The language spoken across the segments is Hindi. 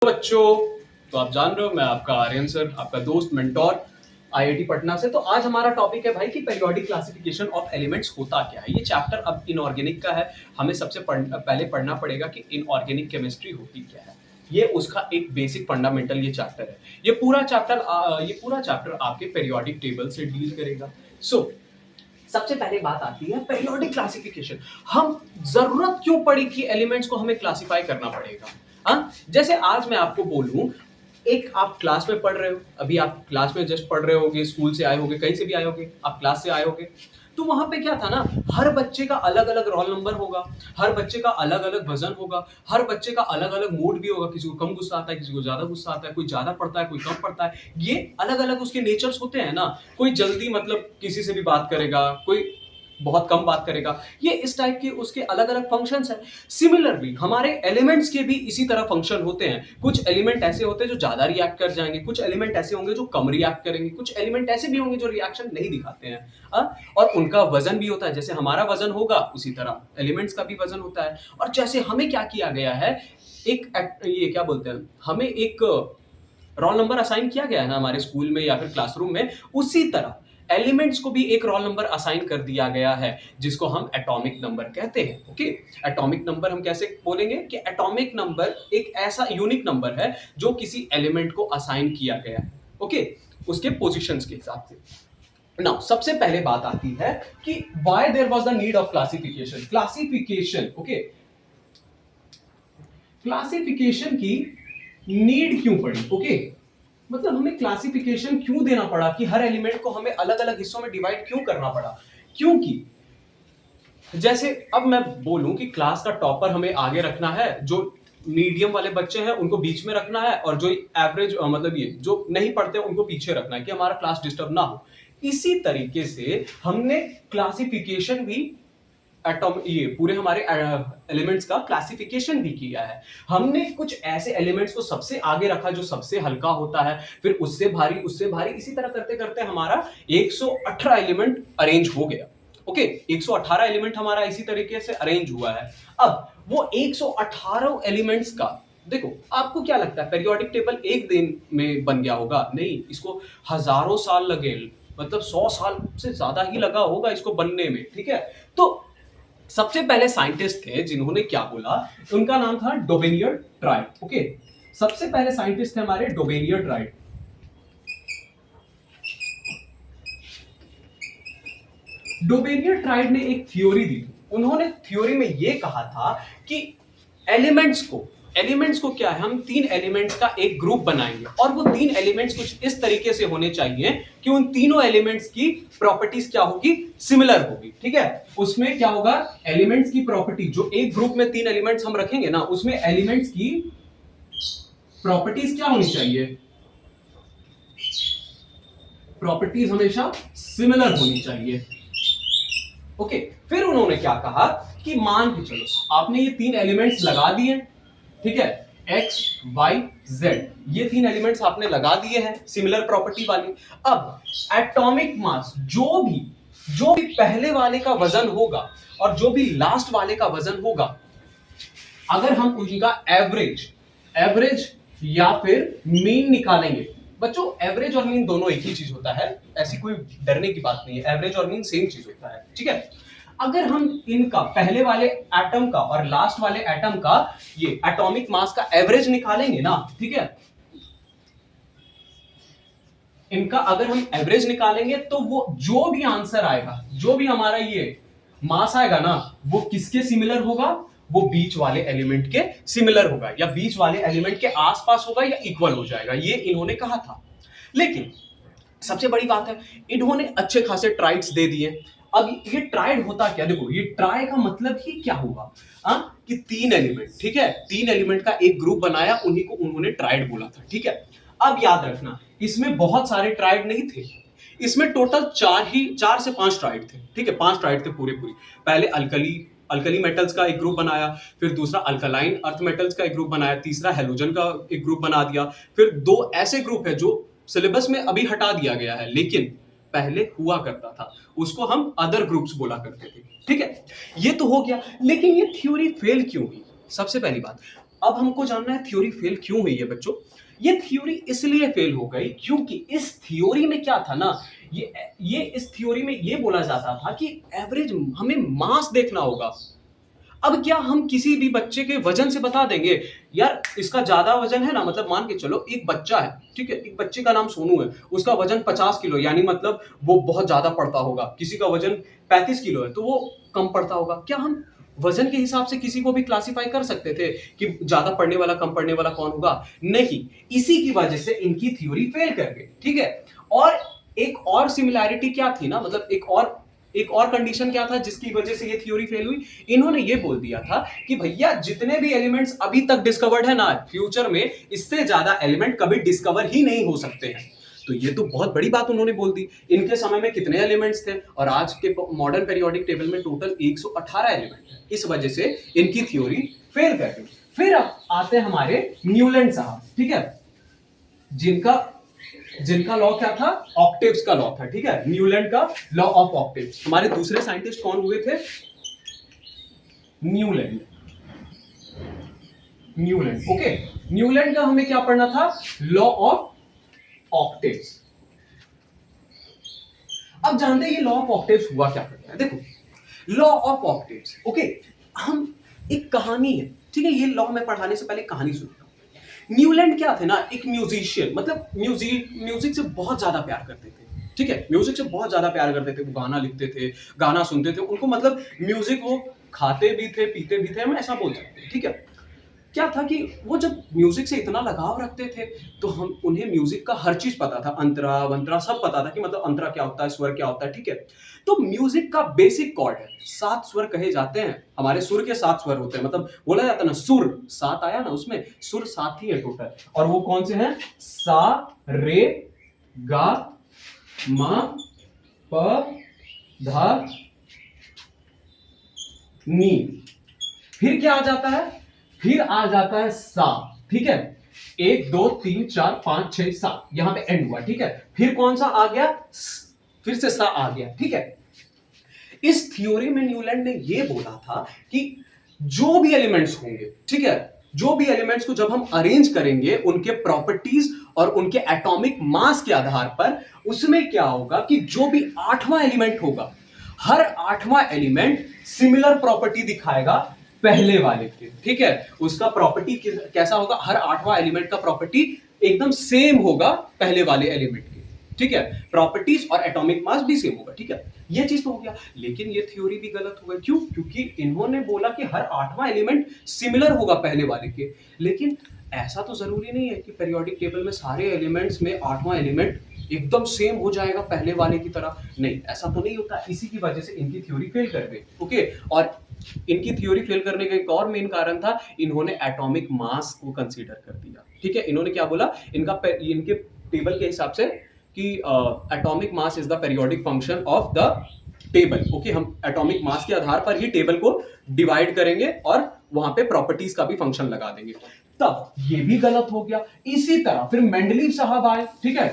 बच्चों, तो आप जान रहे हो मैं आपका आर्यन सर, आपका दोस्त मेंटोर आईआईटी पटना से। तो आज हमारा टॉपिक है भाई कि पीरियोडिक क्लासिफिकेशन ऑफ एलिमेंट्स होता क्या है। ये चैप्टर अब इनऑर्गेनिक का है। हमें सबसे पहले पढ़ना पड़ेगा कि इनऑर्गेनिक केमिस्ट्री होती क्या है। ये उसका एक बेसिक फंडामेंटल ये चैप्टर है। ये पूरा चैप्टर आपके पीरियोडिक टेबल से डील करेगा। सबसे पहले बात आती है पीरियोडिक क्लासिफिकेशन। हम जरूरत क्यों पड़ी कि एलिमेंट्स को हमें क्लासिफाई करना पड़ेगा। जैसे आज मैं आपको बोलूं, एक आप क्लास में पढ़ रहे हो, अभी आप क्लास में जस्ट पढ़ रहे होगे, स्कूल से आए होगे, कहीं से भी आए होगे, आप क्लास से आए होगे, तो वहां पे क्या था ना, हर बच्चे का अलग अलग रोल नंबर होगा, हर बच्चे का अलग अलग वजन होगा, हर बच्चे का अलग अलग मूड भी होगा। किसी को कम गुस्सा आता है, किसी को ज्यादा गुस्सा आता है, कोई ज्यादा पढ़ता है, कोई कम पढ़ता है। ये अलग अलग उसके नेचर्स होते हैं ना। कोई जल्दी मतलब किसी से भी बात करेगा, कोई बहुत कम बात करेगा। ये इस टाइप के उसके अलग अलग फंक्शंस हैं। सिमिलरली हमारे एलिमेंट्स के भी इसी तरह फंक्शन होते हैं। कुछ एलिमेंट ऐसे होते हैं जो ज्यादा रिएक्ट कर जाएंगे, कुछ एलिमेंट ऐसे होंगे जो कम रिएक्ट करेंगे, कुछ एलिमेंट ऐसे भी होंगे जो रिएक्शन नहीं दिखाते हैं। और उनका वजन भी होता है। जैसे हमारा वजन होगा उसी तरह एलिमेंट्स का भी वजन होता है। और जैसे हमें क्या किया गया है, ये क्या बोलते हैं, हमें एक रोल नंबर असाइन किया गया है ना हमारे स्कूल में या फिर क्लासरूम में, उसी तरह एलिमेंट्स को भी एक रोल नंबर असाइन कर दिया गया है जिसको हम एटॉमिक नंबर कहते हैं। ओके, एटॉमिक नंबर हम कैसे बोलेंगे कि एटॉमिक नंबर एक ऐसा यूनिक नंबर है जो किसी एलिमेंट को असाइन किया गया है। ओके, उसके पोजीशंस के हिसाब से। नाउ सबसे पहले बात आती है कि why there was the need of classification. Okay, classification की नीड क्यों पड़ी। ओके, मतलब हमें क्लासिफिकेशन क्यों देना पड़ा कि हर एलिमेंट को हमें अलग अलग हिस्सों में डिवाइड क्यों करना पड़ा। क्योंकि जैसे अब मैं बोलूं कि क्लास का टॉपर हमें आगे रखना है, जो मीडियम वाले बच्चे हैं उनको बीच में रखना है, और जो एवरेज मतलब ये जो नहीं पढ़ते हैं उनको पीछे रखना है कि हमारा क्लास डिस्टर्ब ना हो। इसी तरीके से हमने क्लासिफिकेशन भी ये पूरे हमारे एलिमेंट्स का क्लासिफिकेशन भी किया है। हमने कुछ ऐसे एलिमेंट्स को सबसे आगे रखा जो सबसे हल्का होता है, फिर उससे भारी, उससे भारी, इसी तरह करते करते हमारा 118 एलिमेंट अरेंज हो गया। ओके, 118 एलिमेंट हमारा इसी तरीके से अरेंज हुआ है। अब वो 118 एलिमेंट्स का देखो, आपको क्या लगता है पीरियोडिक टेबल एक दिन में बन गया होगा? नहीं, इसको हजारों साल लगे, मतलब 100 साल से ज्यादा ही लगा होगा इसको बनने में। ठीक है, तो सबसे पहले साइंटिस्ट थे जिन्होंने क्या बोला, उनका नाम था डोबेनियर ट्राइड। ओके, सबसे पहले साइंटिस्ट थे हमारे डोबेनियर ट्राइड। डोबेनियर ट्राइड ने एक थ्योरी दी। उन्होंने थ्योरी में यह कहा था कि एलिमेंट्स को क्या है, हम 3 एलिमेंट्स का एक ग्रुप बनाएंगे, और वो 3 एलिमेंट्स कुछ इस तरीके से होने चाहिए कि उन तीनों एलिमेंट्स की प्रॉपर्टीज क्या होगी, सिमिलर होगी। ठीक है, उसमें क्या होगा, एलिमेंट्स की प्रॉपर्टी, जो एक ग्रुप में 3 एलिमेंट्स हम रखेंगे ना, उसमें एलिमेंट्स की प्रॉपर्टीज क्या होनी चाहिए, प्रॉपर्टीज हमेशा सिमिलर होनी चाहिए। ओके, फिर उन्होंने क्या कहा कि मान के चलो आपने ये 3 एलिमेंट्स लगा दिए, ठीक है, x y z, ये 3 एलिमेंट्स आपने लगा दिए हैं सिमिलर प्रॉपर्टी वाली। अब एटॉमिक मास, जो भी पहले वाले का वजन होगा और जो भी लास्ट वाले का वजन होगा, अगर हम उनका एवरेज या फिर मीन निकालेंगे। बच्चों, एवरेज और मीन दोनों एक ही चीज होता है, ऐसी कोई डरने की बात नहीं है, एवरेज और मीन सेम चीज होता है। ठीक है, अगर हम इनका पहले वाले एटम का और लास्ट वाले एटम का ये एटॉमिक मास का एवरेज निकालेंगे ना, ठीक है, इनका अगर हम एवरेज निकालेंगे तो वो जो भी आंसर आएगा, जो भी हमारा ये मास आएगा ना, वो किसके सिमिलर होगा, वो बीच वाले एलिमेंट के सिमिलर होगा, या बीच वाले एलिमेंट के आसपास होगा, या इक्वल हो जाएगा। ये इन्होंने कहा था। लेकिन सबसे बड़ी बात है, इन्होंने अच्छे खासे ट्राइड्स दे दिए। अब ये ट्राइड होता क्या, देखो ये ट्राई का मतलब ही क्या होगा, कि 3 एलिमेंट, ठीक है, 3 एलिमेंट का एक ग्रुप बनाया, उन्हीं को उन्होंने ट्राइड बोला था। ठीक है, अब याद रखना, इसमें बहुत सारे ट्राइड नहीं थे, इसमें टोटल 4 से 5 ट्राइड थे। ठीक है, 5 ट्राइड थे पूरे। पहले अल्कली मेटल्स का एक ग्रुप बनाया, फिर दूसरा अल्कलाइन अर्थ मेटल्स का एक ग्रुप बनाया, तीसरा हेलोजन का एक ग्रुप बना दिया, फिर 2 ऐसे ग्रुप है जो सिलेबस में अभी हटा दिया गया है, लेकिन पहले हुआ करता था, उसको हम अदर ग्रुप्स बोला करते थे। ठीक है, ये तो हो गया, लेकिन ये थ्योरी फेल क्यों हुई? सबसे पहली बात, अब हमको जानना है थ्योरी फेल क्यों हुई है बच्चों। ये थ्योरी इसलिए फेल हो गई क्योंकि इस थ्योरी में क्या था ना, ये इस थ्योरी में ये बोला जाता था कि एवरेज हमें मास देखना होगा। अब क्या हम किसी भी बच्चे के वजन से बता देंगे यार इसका ज्यादा वजन है ना, मतलब मान के चलो एक बच्चा है, ठीक है, एक बच्चे का नाम सोनू है, उसका वजन 50 किलो, यानी मतलब वो बहुत ज्यादा पड़ता होगा। किसी का वजन 35 किलो है तो वो कम पड़ता होगा। क्या हम वजन के हिसाब से किसी को भी क्लासिफाई कर सकते थे कि ज्यादा पढ़ने वाला कम पढ़ने वाला कौन होगा? नहीं। इसी की वजह से इनकी थ्योरी फेल कर गई, ठीक है। और एक और सिमिलैरिटी क्या थी ना, मतलब एक और कंडीशन क्या था जिसकी वजह से ये थ्योरी फेल हुई? इन्होंने ये बोल दिया था कि भैया जितने भी एलिमेंट्स अभी तक डिस्कवर्ड है ना, फ्यूचर में इससे ज्यादा एलिमेंट कभी डिस्कवर ही नहीं हो सकते हैं। तो ये तो बहुत बड़ी बात उन्होंने बोल दी। इनके समय में कितने एलिमेंट्स थे और आज के मॉडर्न पेरियोडिक टेबल में टोटल 118 एलिमेंट है। इस वजह से इनकी थ्योरी फेल कर गई। फिर अब आते हैं हमारे न्यूलैंड साहब, ठीक है, जिनका लॉ क्या था? ऑक्टेव्स का लॉ था, ठीक है, न्यूलैंड का लॉ ऑफ ऑक्टेव्स। हमारे दूसरे साइंटिस्ट कौन हुए थे? न्यूलैंड। ओके, न्यूलैंड का हमें क्या पढ़ना था? Law of octaves. अब जानते हैं ये लॉ ऑफ ऑक्टेव्स हुआ क्या करता है। देखो लॉ ऑफ ऑक्टेव्स, ओके, हम एक कहानी है, ठीक है, ये लॉ में पढ़ाने से पहले कहानी सुनता हूं। न्यूलैंड क्या थे ना, एक म्यूजिशियन, मतलब म्यूजिक से बहुत ज्यादा प्यार करते थे, ठीक है, म्यूजिक से बहुत ज्यादा प्यार करते थे। वो गाना लिखते थे, गाना सुनते थे, उनको मतलब म्यूजिक, वो खाते भी थे पीते भी थे, हम ऐसा बोल सकते हैं, ठीक है। क्या था कि वो जब म्यूजिक से इतना लगाव रखते थे तो हम उन्हें म्यूजिक का हर चीज पता था, अंतरा वंतरा सब पता था कि मतलब अंतरा क्या होता है, स्वर क्या होता है, ठीक है। तो म्यूजिक का बेसिक कॉर्ड है, 7 स्वर कहे जाते हैं, हमारे सुर के 7 स्वर होते हैं, मतलब बोला जाता है ना सुर 7 आया ना, उसमें सुर 7 ही है टोटल। और वो कौन से हैं? सा, रे, गा, मा, प, धा, नी। फिर क्या आ जाता है? फिर आ जाता है सा, ठीक है, 1 2 3 4 5 6 7, यहां पे एंड हुआ, ठीक है। फिर कौन सा आ गया? फिर से सा आ गया, ठीक है। इस थ्योरी में न्यूलैंड ने यह बोला था कि जो भी एलिमेंट्स होंगे, ठीक है, जो भी एलिमेंट्स को जब हम अरेंज करेंगे उनके प्रॉपर्टीज और उनके एटॉमिक मास के आधार पर, उसमें क्या होगा कि जो भी 8वां एलिमेंट होगा, हर 8वां एलिमेंट सिमिलर प्रॉपर्टी दिखाएगा पहले वाले के, ठीक है। उसका प्रॉपर्टी कैसा होगा? हर 8वां एलिमेंट का प्रॉपर्टी एकदम सेम होगा पहले वाले एलिमेंट के, ठीक है। प्रॉपर्टीज और एटॉमिक मास भी सेम होगा, ठीक है। ये चीज तो हो गया, लेकिन ये थ्योरी भी गलत हो गई। क्यों? क्योंकि इन्होंने बोला कि हर 8वां एलिमेंट सिमिलर होगा पहले वाले के, लेकिन ऐसा तो जरूरी नहीं है कि पेरियोडिक टेबल में सारे एलिमेंट्स में 8वां एलिमेंट एकदम सेम हो जाएगा पहले वाले की तरह। नहीं, ऐसा तो नहीं होता। इसी की वजह से इनकी थ्योरी फेल कर गई, ओके। और इनकी थ्योरी फेल करने का एक और मेन कारण था, इन्होंने एटॉमिक मास को कंसीडर कर दिया, ठीक है। इन्होंने क्या बोला? इनके टेबल के हिसाब से कि atomic mass is the periodic function of the table, okay. हम एटॉमिक मास के आधार पर ही टेबल को डिवाइड करेंगे और वहां पे प्रॉपर्टीज का भी फंक्शन लगा देंगे। तब ये भी गलत हो गया। इसी तरह फिर मेंडलीव साहब आए, ठीक है।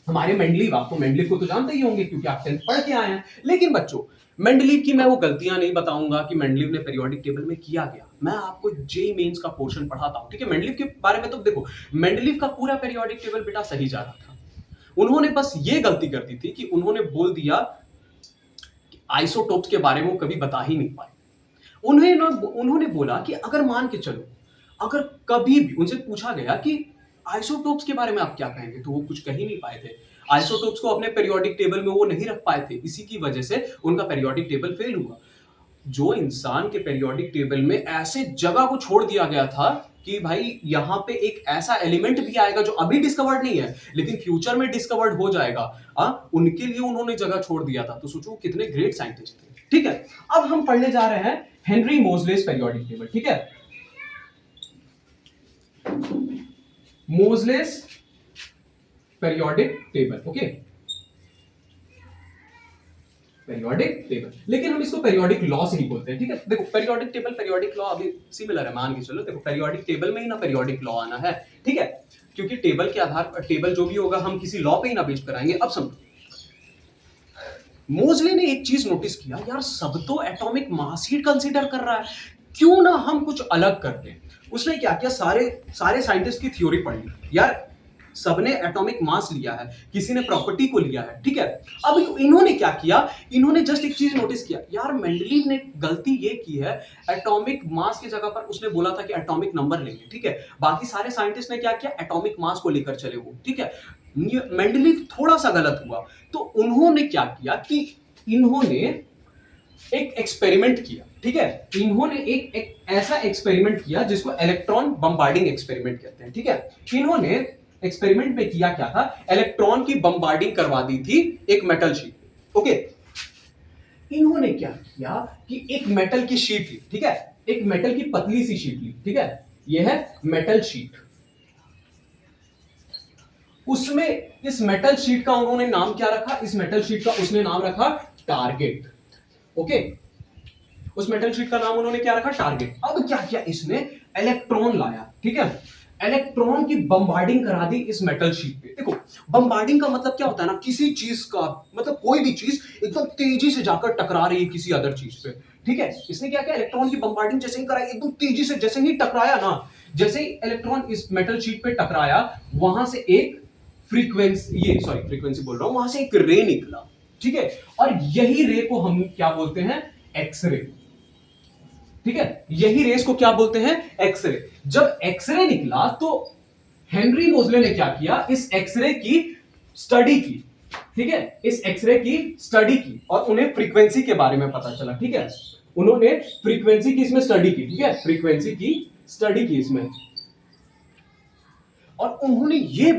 हमारे मेंडलीव, आपको मेंडलीव को तो जानते ही होंगे क्योंकि आप 10th पढ़ के आए हैं। लेकिन बच्चों, मेंडलीव की मैं वो गलतियां नहीं बताऊंगा कि मेंडलीव ने पेरियोडिक टेबल में किया गया। मैं आपको जेईई मेंस का पोर्शन पढ़ाता हूं, ठीक है। मेंडलीव के बारे में तो देखो, मेंडलीव का पूरा पेरियोडिक टेबल बेटा सही जा रहा था। उन्होंने बस ये गलती कर दी थी कि उन्होंने बोल दिया कि आइसोटोप्स के बारे में वो कभी बता ही नहीं पाए। उन्होंने बोला कि अगर मान के चलो, अगर कभी भी उनसे पूछा गया कि आइसोटोप्स के बारे में आप क्या कहेंगे, तो वो कुछ कह ही नहीं पाए थे। आइसोटोप्स को अपने पेरियोडिक टेबल में वो नहीं रख पाए थे, इसी की वजह से उनका पेरियोडिक टेबल फेल हुआ। जो इंसान के पेरियोडिक टेबल में ऐसे जगह को छोड़ दिया गया था कि भाई यहां पे एक ऐसा एलिमेंट भी आएगा जो अभी डिस्कवर्ड नहीं है लेकिन फ्यूचर में डिस्कवर्ड हो जाएगा, उनके लिए उन्होंने जगह छोड़ दिया था। तो सोचो कितने ग्रेट साइंटिस्ट थे, ठीक है। अब हम पढ़ने जा रहे हैं हेनरी मोजलेस पेरियोडिक टेबल, ठीक है। Moseley's periodic table, okay, periodic table, लेकिन हम इसको पेरियोडिक लॉ से ही बोलते हैं, ठीक है। देखो पेरियोडिक टेबल पेरियोडिक लॉ अभी सिमिलर है, मान के चलो। देखो पेरियोडिक टेबल में ही ना पेरियोडिक लॉ आना है, ठीक है, क्योंकि टेबल के आधार पर टेबल जो भी होगा हम किसी लॉ पे ही ना बेस कराएंगे। अब समझो, मोजले ने एक चीज नोटिस किया, यार सब तो एटॉमिक मास ही कंसीडर कर रहा है, क्यों ना हम कुछ अलग करते हैं। उसने क्या किया, सारे सारे साइंटिस्ट की थ्योरी पढ़ ली यार, सबने एटॉमिक मास लिया है, किसी ने प्रॉपर्टी को लिया है, ठीक है। अब इन्होंने क्या किया, इन्होंने जस्ट एक चीज नोटिस किया, यार मेंडलीव ने गलती ये की है, एटॉमिक मास की जगह पर उसने बोला था कि एटॉमिक नंबर लेंगे, ठीक है। बाकी सारे साइंटिस्ट ने क्या किया, एटॉमिक मास को लेकर चले वो, ठीक है। मेंडलीव थोड़ा सा गलत हुआ, तो उन्होंने क्या किया कि इन्होंने एक एक्सपेरिमेंट किया, ठीक है। इन्होंने एक ऐसा एक्सपेरिमेंट किया जिसको इलेक्ट्रॉन बम्बार्डिंग एक्सपेरिमेंट कहते हैं, ठीक है। इन्होंने एक्सपेरिमेंट में किया क्या था, इलेक्ट्रॉन की बम्बार्डिंग करवा दी थी एक मेटल शीट, ओके। इन्होंने क्या किया कि एक मेटल की शीट ली, ठीक है, एक मेटल की पतली सी शीट ली, ठीक है, यह है मेटल शीट। उसमें इस मेटल शीट का उन्होंने नाम क्या रखा, इस मेटल शीट का उसने नाम रखा टारगेट, ओके। उस मेटल शीट का नाम उन्होंने क्या रखा, टारगेट। अब क्या किया इसने, इलेक्ट्रॉन लाया, ठीक है, इलेक्ट्रॉन की बम्बार्डिंग करा दी इस मेटल शीट पे। देखो बम्बार्डिंग का मतलब क्या होता है ना, किसी चीज का मतलब कोई भी चीज एकदम तेजी से जाकर टकरा रही है किसी अदर चीज पे, ठीक है। इसने क्या किया, इलेक्ट्रॉन की बम्बार्डिंग जैसे ही कराई, एकदम तेजी से, जैसे ही टकराया ना, जैसे ही इलेक्ट्रॉन इस मेटल शीट पे टकराया, वहां से एक फ्रीक्वेंसी बोल रहा हूं, वहां से एक रे निकला, ठीक है। और यही रे को हम क्या बोलते हैं, एक्सरे, ठीक है। यही रेस को क्या बोलते हैं, एक्सरे। जब एक्सरे निकला तो हेनरी मोजले ने क्या किया, इस एक्सरे की स्टडी की, ठीक है, इस एक्सरे की स्टडी की, और उन्हें फ्रीक्वेंसी के बारे में पता चला, ठीक है। उन्होंने फ्रीक्वेंसी की इसमें स्टडी की, ठीक है, फ्रीक्वेंसी की स्टडी की इसमें, और उन्होंने ये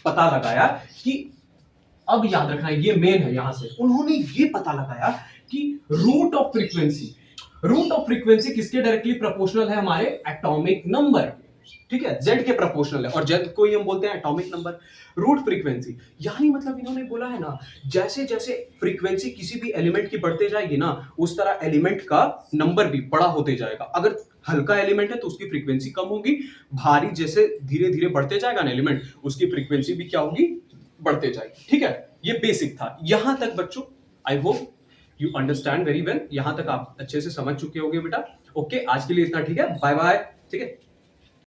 पता लगाया कि, अब याद रखना ये मेन है, यहां से उन्होंने ये पता लगाया कि रूट ऑफ फ्रीक्वेंसी किसके डायरेक्टली प्रोपोर्शनल है, हमारे एटॉमिक नंबर के, ठीक है, जेड के प्रोपोर्शनल है, और जेड को ही हम बोलते हैं एटॉमिक नंबर। रूट फ्रीक्वेंसी यानी मतलब इन्होंने बोला है ना, जैसे जैसे फ्रीक्वेंसी किसी भी एलिमेंट की बढ़ते जाएगी ना, उस तरह एलिमेंट का नंबर भी बड़ा होते जाएगा। अगर हल्का एलिमेंट है तो उसकी फ्रीक्वेंसी कम होगी, भारी जैसे धीरे धीरे बढ़ते जाएगा ना एलिमेंट, उसकी फ्रीक्वेंसी भी क्या होगी, बढ़ते जाएगी, ठीक है। ये बेसिक था, यहां तक बच्चों I hope you understand very well, यहां तक आप अच्छे से समझ चुके होंगे बेटा, ओके। आज के लिए इतना ठीक है, बाय बाय, ठीक है।